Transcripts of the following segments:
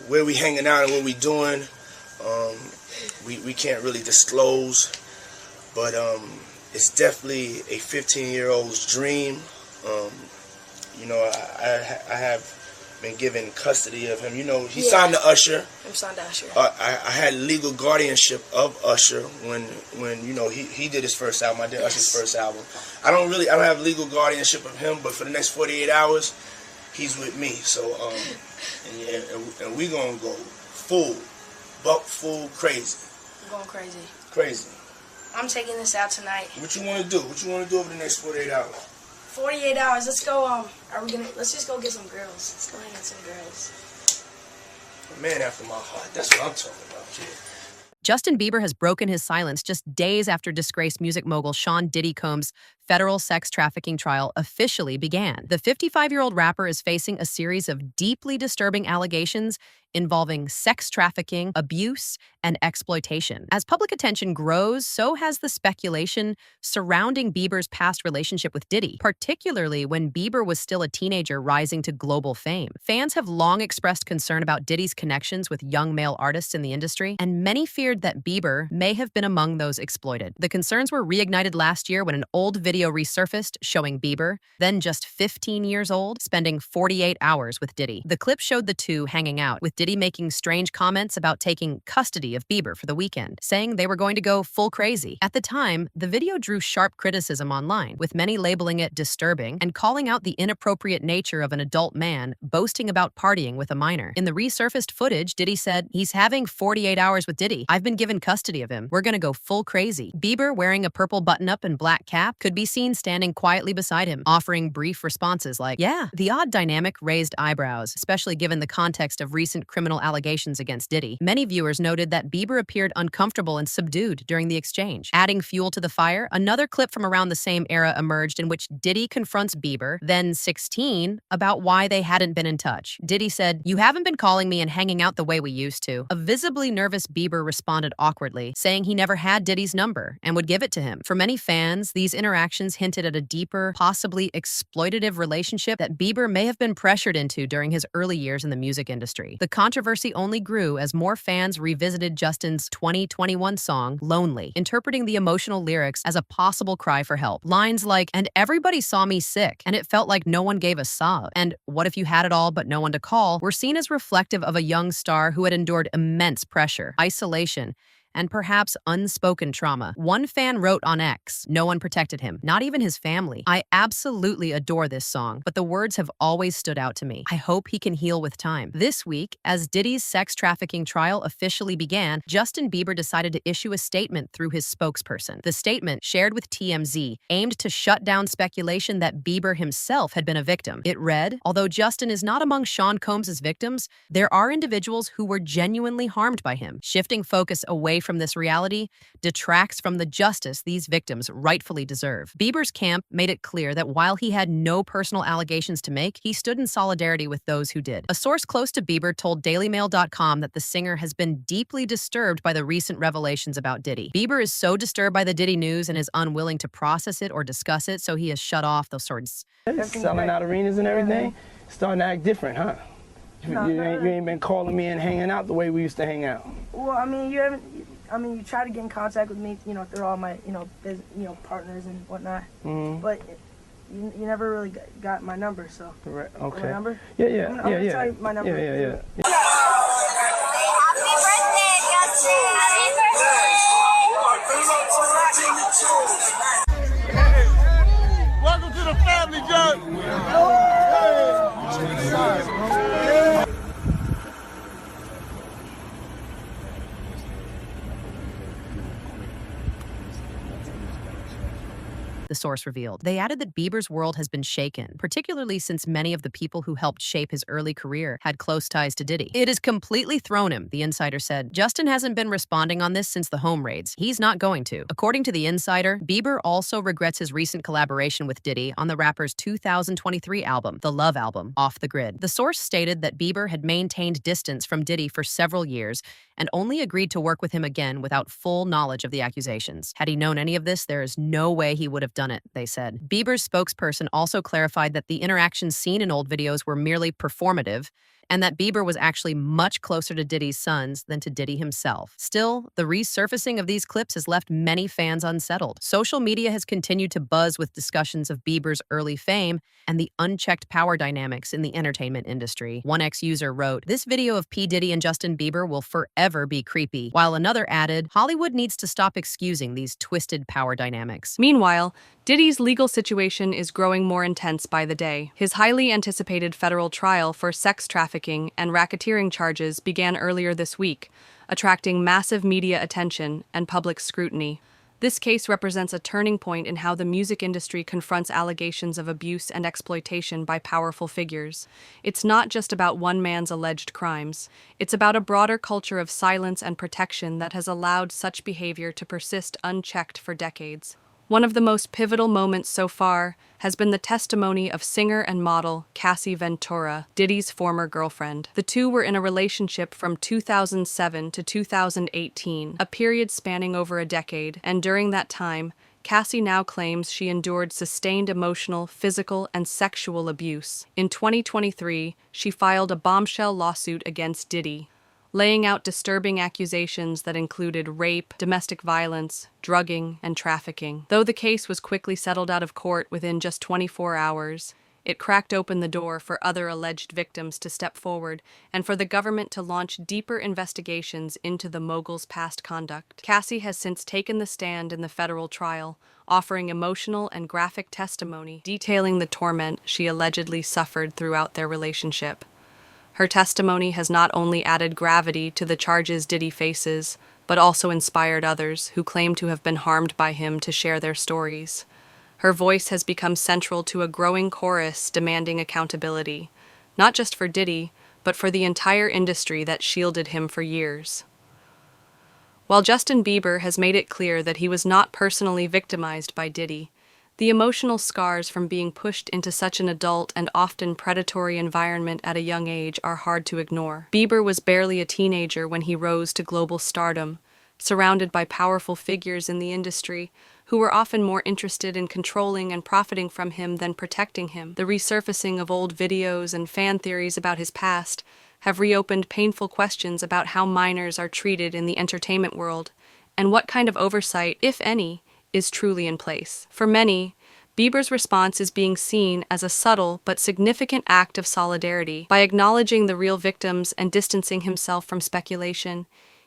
where we hanging out and what we doing. We can't really disclose, but it's definitely a 15-year-old's dream. I have been given custody of him. He signed to Usher. I'm signed to Usher. I had legal guardianship of Usher when he did his first album. I did Usher's first album. I don't have legal guardianship of him, but for the next 48 hours, he's with me. So and we gonna go full crazy. I'm going crazy. Crazy. I'm taking this out tonight. What you want to do? What you want to do over the next 48 hours? 48 hours. Let's go. Let's just go get some girls. Let's go hang with some girls. A man after my heart. That's what I'm talking about, kid. Justin Bieber has broken his silence just days after disgraced music mogul Sean Diddy Combs' federal sex trafficking trial officially began. The 55-year-old rapper is facing a series of deeply disturbing allegations involving sex trafficking, abuse, and exploitation. As public attention grows, so has the speculation surrounding Bieber's past relationship with Diddy, particularly when Bieber was still a teenager rising to global fame. Fans have long expressed concern about Diddy's connections with young male artists in the industry, and many feared that Bieber may have been among those exploited. The concerns were reignited last year when an old video resurfaced showing Bieber, then just 15 years old, spending 48 hours with Diddy. The clip showed the two hanging out, with Diddy making strange comments about taking custody of Bieber for the weekend, saying they were going to go full crazy. At the time, the video drew sharp criticism online, with many labeling it disturbing and calling out the inappropriate nature of an adult man boasting about partying with a minor. In the resurfaced footage, Diddy said, "He's having 48 hours with Diddy. I've been given custody of him. We're gonna go full crazy." Bieber, wearing a purple button-up and black cap, could be seen standing quietly beside him, offering brief responses like, "Yeah." The odd dynamic raised eyebrows, especially given the context of recent criminal allegations against Diddy. Many viewers noted that Bieber appeared uncomfortable and subdued during the exchange. Adding fuel to the fire, another clip from around the same era emerged in which Diddy confronts Bieber, then 16, about why they hadn't been in touch. Diddy said, "You haven't been calling me and hanging out the way we used to." A visibly nervous Bieber responded awkwardly, saying he never had Diddy's number and would give it to him. For many fans, these interactions hinted at a deeper, possibly exploitative relationship that Bieber may have been pressured into during his early years in the music industry. The controversy only grew as more fans revisited Justin's 2021 song, Lonely, interpreting the emotional lyrics as a possible cry for help. Lines like, "And everybody saw me sick, and it felt like no one gave a sob," and "What if you had it all but no one to call," were seen as reflective of a young star who had endured immense pressure, isolation, and perhaps unspoken trauma. One fan wrote on X, "No one protected him, not even his family. I absolutely adore this song, but the words have always stood out to me. I hope he can heal with time." This week, as Diddy's sex trafficking trial officially began, Justin Bieber decided to issue a statement through his spokesperson. The statement, shared with TMZ, aimed to shut down speculation that Bieber himself had been a victim. It read, "Although Justin is not among Sean Combs' victims, there are individuals who were genuinely harmed by him. Shifting focus away from this reality detracts from the justice these victims rightfully deserve." Bieber's camp made it clear that while he had no personal allegations to make, he stood in solidarity with those who did. A source close to Bieber told DailyMail.com that the singer has been deeply disturbed by the recent revelations about Diddy. Bieber is so disturbed by the Diddy news and is unwilling to process it or discuss it, so he has shut off those sorts. Selling out arenas and everything, starting to act different, huh? You ain't been calling me and hanging out the way we used to hang out. Well, you try to get in contact with me, through all my, partners and whatnot. Mm-hmm. But you never really got my number, so. Right. Okay. My number? Yeah. I'm gonna tell you my number. Yeah. Happy birthday, Justin! Welcome to the family, Justin! The source revealed. They added that Bieber's world has been shaken, particularly since many of the people who helped shape his early career had close ties to Diddy. "It has completely thrown him," the insider said. "Justin hasn't been responding on this since the home raids. He's not going to." According to the insider, Bieber also regrets his recent collaboration with Diddy on the rapper's 2023 album, The Love Album, Off the Grid. The source stated that Bieber had maintained distance from Diddy for several years and only agreed to work with him again without full knowledge of the accusations. Had he known any of this, there is no way he would have done it, they said. Bieber's spokesperson also clarified that the interactions seen in old videos were merely performative and that Bieber was actually much closer to Diddy's sons than to Diddy himself. Still, the resurfacing of these clips has left many fans unsettled. Social media has continued to buzz with discussions of Bieber's early fame and the unchecked power dynamics in the entertainment industry. One ex-user wrote, "This video of P. Diddy and Justin Bieber will forever be creepy," while another added, "Hollywood needs to stop excusing these twisted power dynamics." Meanwhile, Diddy's legal situation is growing more intense by the day. His highly anticipated federal trial for sex trafficking and racketeering charges began earlier this week, attracting massive media attention and public scrutiny. This case represents a turning point in how the music industry confronts allegations of abuse and exploitation by powerful figures. It's not just about one man's alleged crimes. It's about a broader culture of silence and protection that has allowed such behavior to persist unchecked for decades. One of the most pivotal moments so far has been the testimony of singer and model Cassie Ventura, Diddy's former girlfriend. The two were in a relationship from 2007 to 2018, a period spanning over a decade, and during that time, Cassie now claims she endured sustained emotional, physical, and sexual abuse. In 2023, she filed a bombshell lawsuit against Diddy, laying out disturbing accusations that included rape, domestic violence, drugging, and trafficking. Though the case was quickly settled out of court within just 24 hours, it cracked open the door for other alleged victims to step forward and for the government to launch deeper investigations into the mogul's past conduct. Cassie has since taken the stand in the federal trial, offering emotional and graphic testimony detailing the torment she allegedly suffered throughout their relationship. Her testimony has not only added gravity to the charges Diddy faces, but also inspired others who claim to have been harmed by him to share their stories. Her voice has become central to a growing chorus demanding accountability, not just for Diddy, but for the entire industry that shielded him for years. While Justin Bieber has made it clear that he was not personally victimized by Diddy, the emotional scars from being pushed into such an adult and often predatory environment at a young age are hard to ignore. Bieber was barely a teenager when he rose to global stardom, surrounded by powerful figures in the industry who were often more interested in controlling and profiting from him than protecting him. The resurfacing of old videos and fan theories about his past have reopened painful questions about how minors are treated in the entertainment world and what kind of oversight, if any, is truly in place. For many, Bieber's response is being seen as a subtle but significant act of solidarity. By acknowledging the real victims and distancing himself from speculation,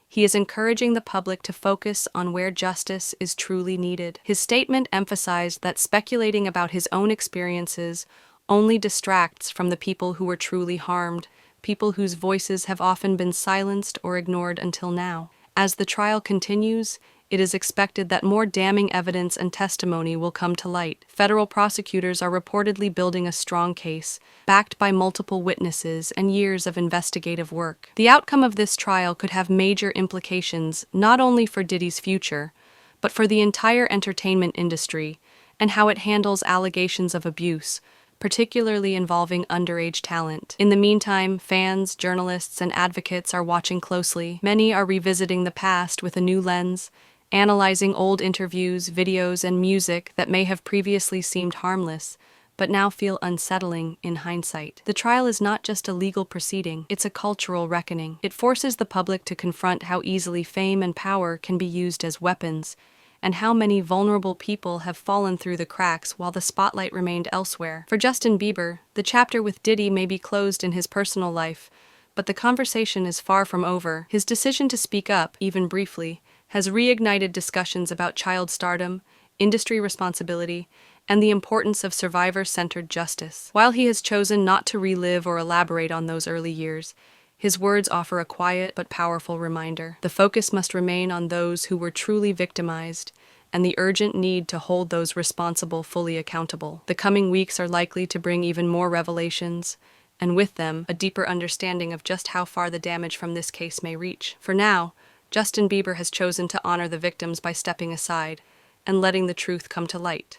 he is encouraging the public to focus on where justice is truly needed. His statement emphasized that speculating about his own experiences only distracts from the people who were truly harmed, people whose voices have often been silenced or ignored until now. As the trial continues, it is expected that more damning evidence and testimony will come to light. Federal prosecutors are reportedly building a strong case, backed by multiple witnesses and years of investigative work. The outcome of this trial could have major implications not only for Diddy's future, but for the entire entertainment industry and how it handles allegations of abuse, particularly involving underage talent. In the meantime, fans, journalists, and advocates are watching closely. Many are revisiting the past with a new lens, analyzing old interviews, videos, and music that may have previously seemed harmless, but now feel unsettling in hindsight. The trial is not just a legal proceeding, it's a cultural reckoning. It forces the public to confront how easily fame and power can be used as weapons, and how many vulnerable people have fallen through the cracks while the spotlight remained elsewhere. For Justin Bieber, the chapter with Diddy may be closed in his personal life, but the conversation is far from over. His decision to speak up, even briefly, has reignited discussions about child stardom, industry responsibility, and the importance of survivor-centered justice. While he has chosen not to relive or elaborate on those early years, his words offer a quiet but powerful reminder. The focus must remain on those who were truly victimized, and the urgent need to hold those responsible fully accountable. The coming weeks are likely to bring even more revelations, and with them, a deeper understanding of just how far the damage from this case may reach. For now, Justin Bieber has chosen to honor the victims by stepping aside and letting the truth come to light.